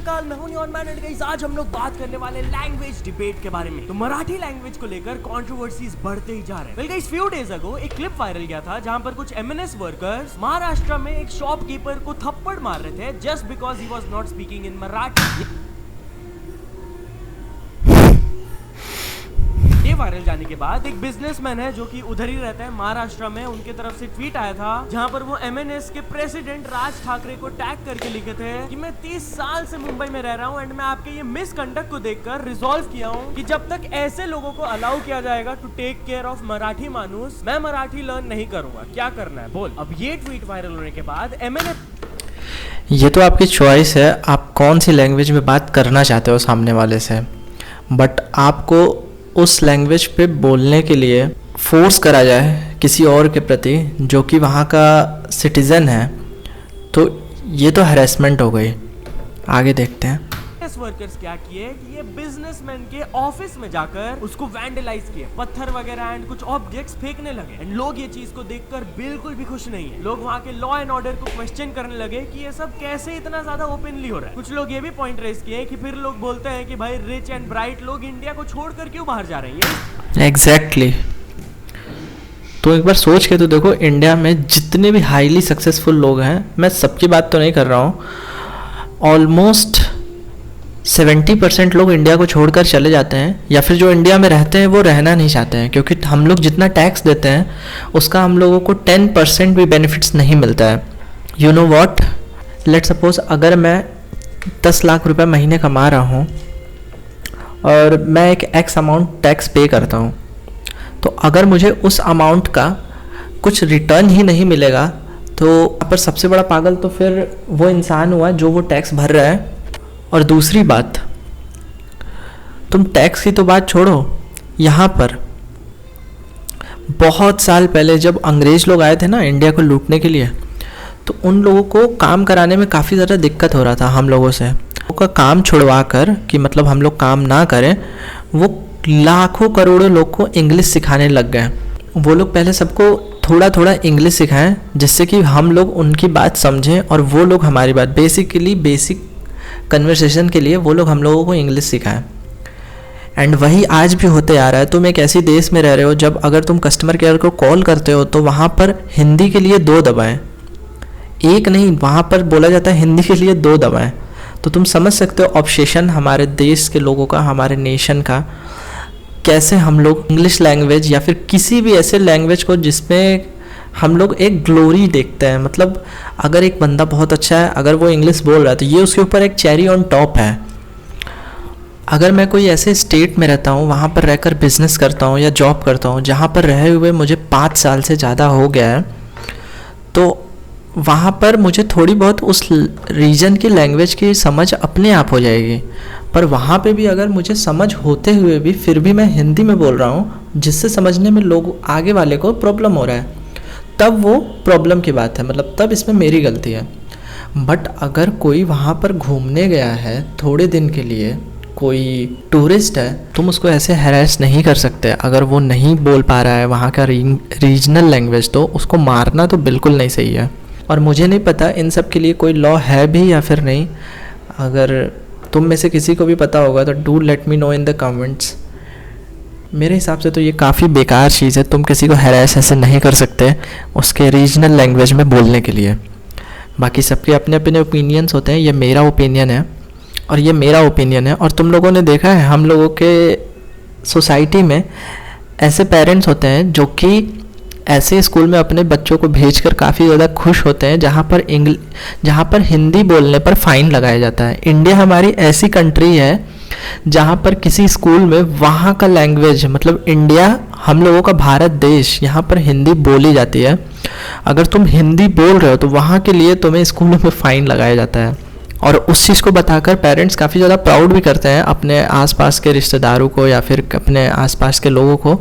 सकाल, मैं हूं न्योन मैन एंड गाइस आज हम लोग बात करने वाले लैंग्वेज डिबेट के बारे में। तो मराठी लैंग्वेज को लेकर कंट्रोवर्सीज बढ़ते ही जा रहे हैं। Well guys, few days ago एक क्लिप वायरल गया था जहां पर कुछ एमएनएस वर्कर्स महाराष्ट्र में एक शॉपकीपर को थप्पड़ मार रहे थे just because he was not speaking in Marathi. ये वायरल जाने के बाद एक बिजनेसमैन है जो कि उधर ही रहता है महाराष्ट्र में, उनके तरफ से ट्वीट आया था जहां पर वो एमएनएस के प्रेसिडेंट राज ठाकरे को टैग करके लिखे थे कि मैं 30 साल से मुंबई में रह रहा हूं एंड मैं आपके ये मिसकंडक्ट को देखकर रिजॉल्व किया हूं कि जब तक ऐसे लोगों को अलाउ किया जाएगा to take care of Marathi मानुस, मैं मराठी लर्न नहीं करूंगा। क्या करना है बोल। अब ये ट्वीट वायरल होने के बाद एमएनएस, ये तो आपकी चॉइस है, आप कौन सी लैंग्वेज में बात करना चाहते हो सामने वाले से, बट आपको उस लैंग्वेज पे बोलने के लिए फोर्स करा जाए किसी और के प्रति जो कि वहाँ का सिटीज़न है, तो ये तो हैरेसमेंट हो गई। आगे देखते हैं। वर्कर्स क्या किए कि ये बिजनेसमैन के ऑफिस में जाकर उसको वैंडलाइज किए, पत्थर वगैरह एंड कुछ ऑब्जेक्ट्स फेंकने लगे एंड लोग ये चीज को देखकर बिल्कुल भी खुश नहीं है। लोग वहाँ के लॉ एंड ऑर्डर को क्वेश्चन करने लगे कि ये सब कैसे इतना ज्यादा ओपनली हो रहा है। कुछ लोग ये भी पॉइंट रेज किए कि फिर लोग बोलते हैं कि भाई रिच एंड ब्राइट लोग इंडिया को छोड़कर क्यों बाहर जा रहे हैं। एग्जैक्टली तो एक बार सोच के तो देखो, इंडिया में जितने भी हाईली सक्सेसफुल लोग हैं, मैं सबकी बात तो नहीं कर रहा हूँ, ऑलमोस्ट 70% लोग इंडिया को छोड़कर चले जाते हैं, या फिर जो इंडिया में रहते हैं वो रहना नहीं चाहते हैं, क्योंकि हम लोग जितना टैक्स देते हैं उसका हम लोगों को 10% भी बेनिफिट्स नहीं मिलता है। You know what, let suppose अगर मैं 10 लाख रुपए महीने कमा रहा हूँ और मैं एक एक्स अमाउंट टैक्स पे करता हूँ, तो अगर मुझे उस अमाउंट का कुछ रिटर्न ही नहीं मिलेगा तो यहाँ पर सबसे बड़ा पागल तो फिर वो इंसान हुआ जो वो टैक्स भर रहा है। और दूसरी बात, तुम टैक्स की तो बात छोड़ो, यहाँ पर बहुत साल पहले जब अंग्रेज़ लोग आए थे ना इंडिया को लूटने के लिए, तो उन लोगों को काम कराने में काफ़ी ज़्यादा दिक्कत हो रहा था हम लोगों से। उनका काम छुड़वा कर कि मतलब हम लोग काम ना करें, वो लाखों करोड़ों लोग को इंग्लिश सिखाने लग गए। वो लोग पहले सबको थोड़ा थोड़ा इंग्लिश सिखाएं जिससे कि हम लोग उनकी बात समझें और वो लोग हमारी बात, बेसिक कन्वर्सेशन के लिए वो लोग हम लोगों को इंग्लिश सिखाएं। एंड वही आज भी होते आ रहा है। तुम एक ऐसे देश में रह रहे हो जब अगर तुम कस्टमर केयर को कॉल करते हो तो वहाँ पर हिंदी के लिए 2 दबाएं, एक नहीं, वहाँ पर बोला जाता है हिंदी के लिए 2 दबाएं। तो तुम समझ सकते हो ऑब्सेशन हमारे देश के लोगों का, हमारे नेशन का, कैसे हम लोग इंग्लिश लैंग्वेज या फिर किसी भी ऐसे लैंग्वेज को जिसमें हम लोग एक ग्लोरी देखते हैं। मतलब अगर एक बंदा बहुत अच्छा है, अगर वो इंग्लिश बोल रहा है तो ये उसके ऊपर एक चेरी ऑन टॉप है। अगर मैं कोई ऐसे स्टेट में रहता हूँ, वहाँ पर रहकर बिजनेस करता हूँ या जॉब करता हूँ जहाँ पर रहे हुए मुझे 5 साल से ज़्यादा हो गया है, तो वहाँ पर मुझे थोड़ी बहुत उस रीजन की लैंग्वेज की समझ अपने आप हो जाएगी। पर वहाँ पे भी अगर मुझे समझ होते हुए भी फिर भी मैं हिंदी में बोल रहा हूँ जिससे समझने में लोग आगे वाले को प्रॉब्लम हो रहा है, तब वो प्रॉब्लम की बात है, मतलब तब इसमें मेरी गलती है। बट अगर कोई वहाँ पर घूमने गया है थोड़े दिन के लिए, कोई टूरिस्ट है, तुम उसको ऐसे हैरेस नहीं कर सकते। अगर वो नहीं बोल पा रहा है वहाँ का रीजनल लैंग्वेज, तो उसको मारना तो बिल्कुल नहीं सही है। और मुझे नहीं पता इन सब के लिए कोई लॉ है भी या फिर नहीं। अगर तुम में से किसी को भी पता होगा तो do let me know in the comments. मेरे हिसाब से तो ये काफ़ी बेकार चीज़ है, तुम किसी को हैरेस ऐसे नहीं कर सकते उसके रीजनल लैंग्वेज में बोलने के लिए। बाकी सबके अपने अपने ओपिनियंस होते हैं, ये मेरा ओपिनियन है और ये मेरा ओपिनियन है। और तुम लोगों ने देखा है हम लोगों के सोसाइटी में ऐसे पेरेंट्स होते हैं जो कि ऐसे स्कूल में अपने बच्चों को भेजकर काफ़ी ज़्यादा खुश होते हैं जहाँ पर हिंदी बोलने पर फ़ाइन लगाया जाता है। इंडिया हमारी ऐसी कंट्री है जहाँ पर किसी स्कूल में वहाँ का लैंग्वेज, मतलब इंडिया हम लोगों का भारत देश, यहाँ पर हिंदी बोली जाती है। अगर तुम हिंदी बोल रहे हो तो वहाँ के लिए तुम्हें स्कूलों में फ़ाइन लगाया जाता है। और उस चीज़ को बताकर पेरेंट्स काफ़ी ज़्यादा प्राउड भी करते हैं अपने आसपास के रिश्तेदारों को या फिर अपने आसपास के लोगों को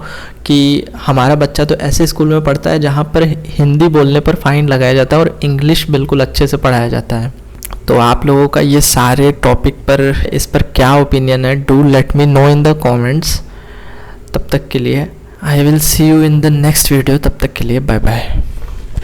कि हमारा बच्चा तो ऐसे स्कूल में पढ़ता है जहाँ पर हिंदी बोलने पर फ़ाइन लगाया जाता है और इंग्लिश बिल्कुल अच्छे से पढ़ाया जाता है। तो आप लोगों का ये सारे टॉपिक पर, इस पर क्या ओपिनियन है, do let me know in the comments. तब तक के लिए I will see you in the next video. तब तक के लिए बाय बाय।